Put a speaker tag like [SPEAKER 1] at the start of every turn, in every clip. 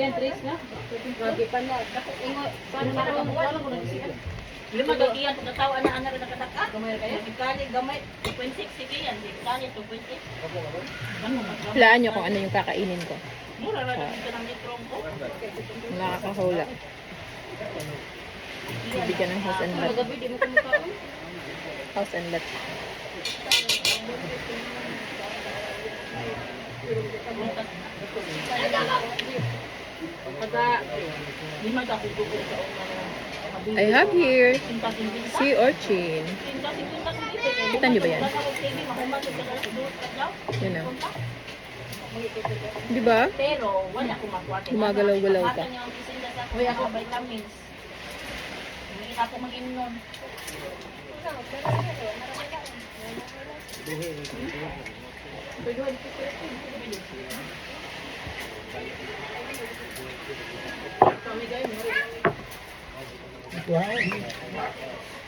[SPEAKER 1] Again, trace na. Lagi pa na. Ingo, paano para wala mo nang siya.
[SPEAKER 2] Lima gagiyan kung natawa na ana rin nakataka.
[SPEAKER 1] Gamay kayo.
[SPEAKER 2] Ikali gamay 2.6 sige yan. Ikali 2.6.
[SPEAKER 3] Hulaan nyo kung ano yung kakainin ko.
[SPEAKER 2] Mura ra dito ng litrong ko.
[SPEAKER 3] Nakakahula. Bibigyan ng house and lot.
[SPEAKER 1] Gabi di mo kumakaon.
[SPEAKER 3] House and lot.
[SPEAKER 2] Pagka lima ka pupupo sa
[SPEAKER 3] I have here sea urchin. Kita nyo ba yan? Yun na. Di ba?
[SPEAKER 2] Pero wala ko makuha.
[SPEAKER 3] Gumagalaw-galaw pa.
[SPEAKER 2] Uy, ako vitamins. Hindi ako mag-inom.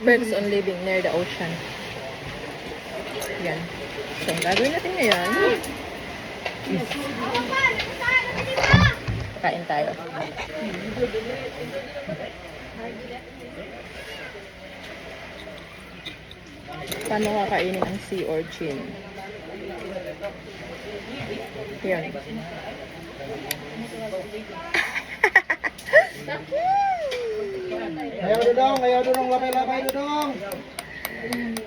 [SPEAKER 3] Perks on living near the ocean. Yan. So, ang gagawin natin ngayon, kain tayo. Paano kakainin ang sea urchin? Yan.
[SPEAKER 4] Ayaw dudong, lapay-lapay dudong.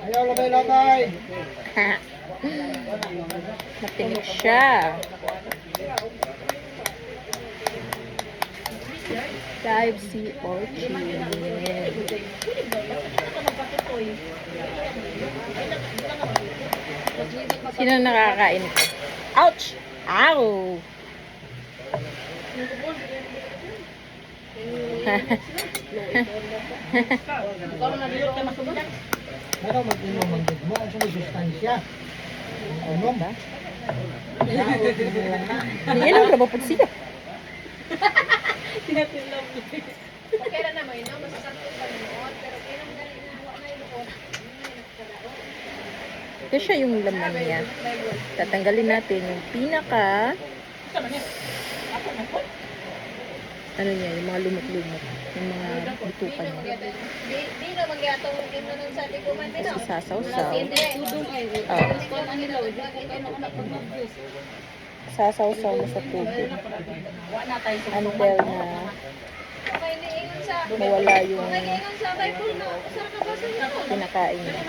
[SPEAKER 4] Ayaw lapay-lapay.
[SPEAKER 3] Matinik siya. Live sea urchin. Sino nakakain ito? Ouch! Ow!
[SPEAKER 4] Ano mag-inom ang mo? Ang sumay sustansya.
[SPEAKER 3] Ano ba?
[SPEAKER 4] Ano?
[SPEAKER 3] Yan ang rabapot siya.
[SPEAKER 1] Kailan naman yun, masasakit pa noon, pero kailan galing na wala na yun.
[SPEAKER 3] Ito siya yung laman niya. Tatanggalin natin yung pinaka ano niya, yung mga lumot-lumot. Yung mga bitukan niya.
[SPEAKER 1] Di na magyatong ino nun sa tikuman din.
[SPEAKER 3] Tapos sasaw-saw. Sasaw-saw mo sa tubig. Until na
[SPEAKER 1] Okay, niingon sa
[SPEAKER 3] mawala yung
[SPEAKER 1] okay, niingon sa Bible na usar ka ba sa ino?
[SPEAKER 3] pinakain niya.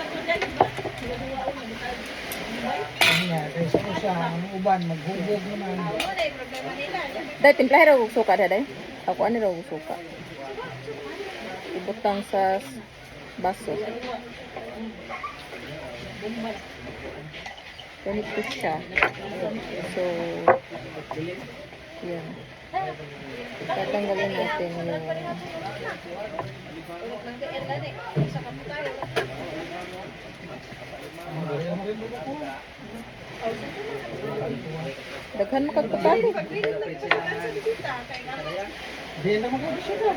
[SPEAKER 4] Ano niya? Kaysa ko sa uban, maghubog naman.
[SPEAKER 1] Ano na yung problema nila?
[SPEAKER 3] Dahil, timplahe raw og suka dahil. Ako ano raw og suka. Ibutang sa baso. Ganito siya. So, yan. Tatanggalin natin yung
[SPEAKER 1] Sa kaputayo.
[SPEAKER 3] daghan makagpapalo.
[SPEAKER 4] Di na mag-ibig siya.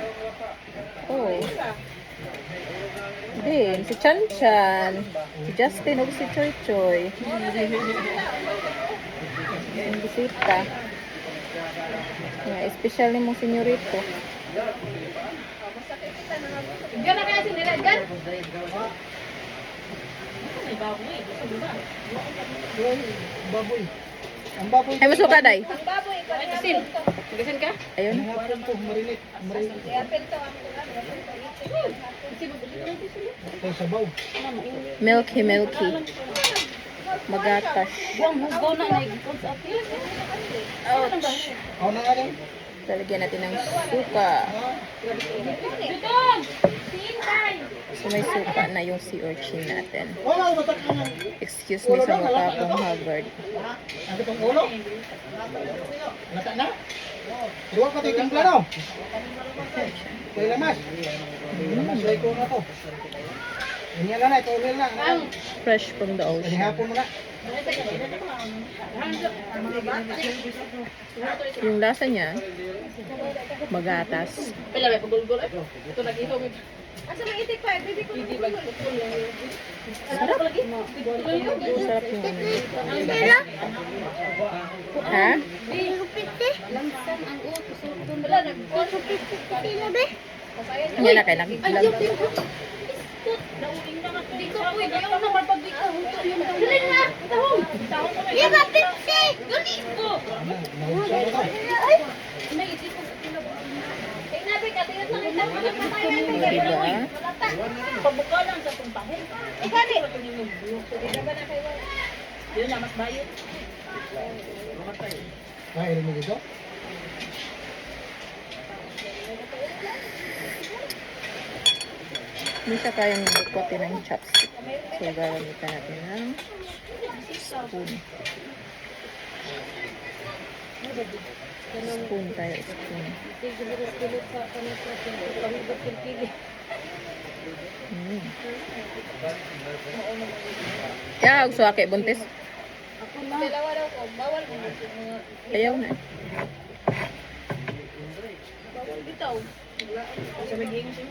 [SPEAKER 3] Oo. Din, si Chan Chan, si Justin, o si Choy Choy. Yung bisita. Yeah, espesyal ni mong senyorito.
[SPEAKER 1] Diyan na kaya sinila, diyan?
[SPEAKER 4] Baboy. Ang baboy.
[SPEAKER 3] Ay, masuka, day.
[SPEAKER 1] Ang baboy, ikasin.
[SPEAKER 3] Gisin ka? Ayun.
[SPEAKER 4] Hapon to, marinit. Marinit.
[SPEAKER 1] I-apel to ang
[SPEAKER 4] Kay sabaw.
[SPEAKER 3] Milky, milky. Magatas.
[SPEAKER 2] Buang hugaw na nagikon sa atin.
[SPEAKER 3] Ouch.
[SPEAKER 4] Ako na nga rin.
[SPEAKER 3] Lalagyan natin ng suka. So, may suka na yung sea urchin natin.
[SPEAKER 4] Wala, matak na.
[SPEAKER 3] Excuse me sa mukha kong Harvard.
[SPEAKER 4] Ang itong ulo. Lata na. Dua pa tayo timpla no. Kay lamas. Lamas lay ko na to. Ini na ito ulit na.
[SPEAKER 3] Fresh from the
[SPEAKER 4] Kani
[SPEAKER 3] ocean.
[SPEAKER 4] hapon mo na.
[SPEAKER 3] Yung lasa niya, magatas.
[SPEAKER 2] Pila may pagulgol. Ito nag-ihaw mo.
[SPEAKER 1] Asa may itik pa, baby ko.
[SPEAKER 3] Sarap. Sarap yung ano niya. Ha?
[SPEAKER 1] Lamsan ang utos. Wala, Masaya niya.
[SPEAKER 3] Hindi na kailangan vlog.
[SPEAKER 1] Di ko pwede yung naman pag di ka huto yung daw. Dali na! Tahong! Yung mapipsi! Dali ko!
[SPEAKER 4] Nahusay na to.
[SPEAKER 1] May isip ko sa tinabuan. Eh, nabi ka, tingnan lang ito.
[SPEAKER 3] Diba?
[SPEAKER 2] Pabuka lang sa tumpahon.
[SPEAKER 1] Eh, gani!
[SPEAKER 2] Hindi ba na kayo? Yun na, mas bayot.
[SPEAKER 4] Kailan mo dito?
[SPEAKER 3] Hindi siya kayang bukotin ng chopstick. So, gagamitan natin ng spoon. Spoon tayo, spoon. Mm. Kaya, gusto ake, buntis.
[SPEAKER 1] Dalawa daw ko. Bawal mo.
[SPEAKER 3] Ayaw na.
[SPEAKER 1] Bawal bitaw.
[SPEAKER 2] Sa magiging siya.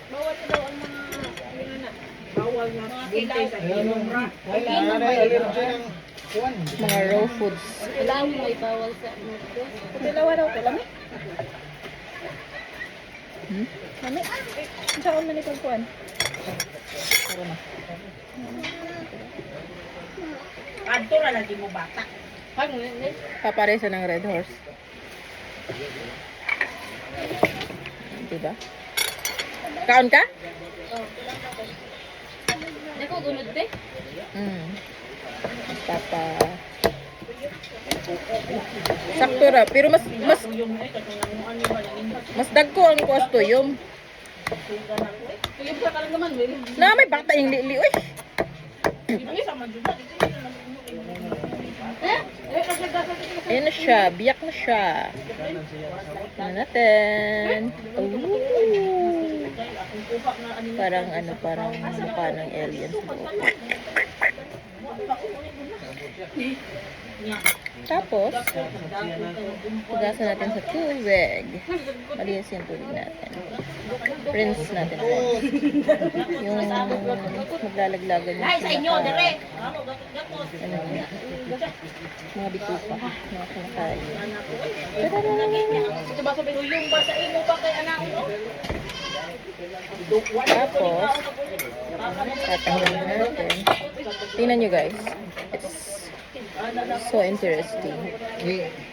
[SPEAKER 1] Bawal ko daw ang mga ano na.
[SPEAKER 2] Bawal na buntis sa
[SPEAKER 4] Ayan
[SPEAKER 2] inyong ra.
[SPEAKER 4] Wala na allergy ng kuwan.
[SPEAKER 3] Mga raw foods.
[SPEAKER 1] Madami may bawal sa mundo.
[SPEAKER 2] Dalawa daw ko lang.
[SPEAKER 3] Hmm?
[SPEAKER 2] Saan man ito kuan? Adto ra lagi mo bata.
[SPEAKER 3] Paparesa ng Red Horse. Diba? Kaon ka?
[SPEAKER 1] Nako, gunod te.
[SPEAKER 3] Mm. Papa. Sakto ra. Pero mas
[SPEAKER 2] Yung ay katong ano ba yung
[SPEAKER 3] mas dagko ang kuwasto yung.
[SPEAKER 2] suga na ko eh. Yung sa kalangaman well.
[SPEAKER 3] Na may bata yung lili. Uy.
[SPEAKER 2] Hindi sa madjuda dito na lang.
[SPEAKER 3] Ayan na siya. Biyak na siya. Tingnan natin. Ooh. Parang ano, parang mukha ng alien sa loob. Tapos, tugasan natin sa tubig. Malinis yung tubig natin. Rinse natin. Yung maglalaglagan yung pinaka, ano, mga bituka, mga kumakain.
[SPEAKER 2] Ito ba sabi yung ba sa imo ba kay anak mo?
[SPEAKER 3] Tapos, tatanggalin natin. Tingnan nyo guys. It's so interesting.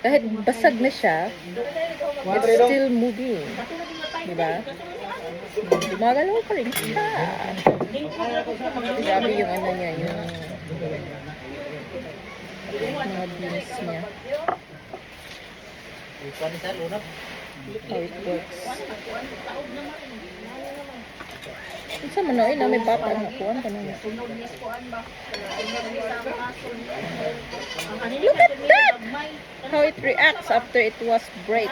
[SPEAKER 3] Kahit basag na siya, it's still moving. Diba? Gumagalaw pa rin siya. Grabe yung ano niya, yung mga beans niya. How it works. Isa mo na, may bata na kuhan ka na. Look at that! How it reacts after it was break.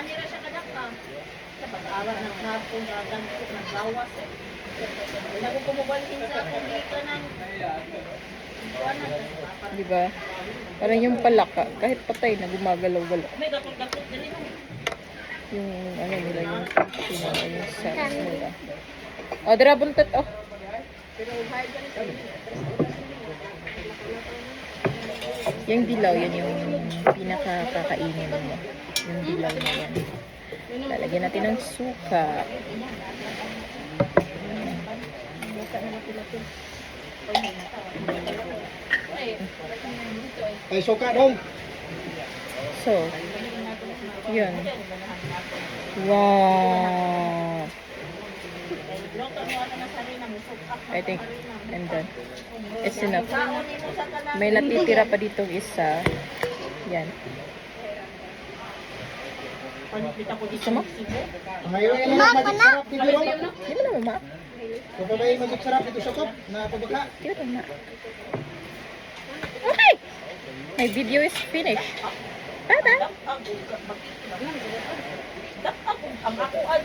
[SPEAKER 3] Diba? Parang yung palaka, kahit patay na gumagalaw-galaw. Yung ano nila, yung cells nila. O, dira buntot, oh. Yung dilaw, yan yung pinakakakainin mo. Yung dilaw na yan. Lalagyan natin ng suka.
[SPEAKER 4] Ay, suka dong.
[SPEAKER 3] So, yun. Wow! I think I'm done. It's enough. May natitira pa dito isa. Yan. Gusto mo?
[SPEAKER 4] Ngayon yan ang magic sarap dito dong.
[SPEAKER 3] Hindi mo naman ma.
[SPEAKER 4] Kung pa ba yung magic sarap dito sa top, na pabaka.
[SPEAKER 3] Hindi mo naman ma. Okay! My video is finished. Bye-bye!
[SPEAKER 2] Ang ako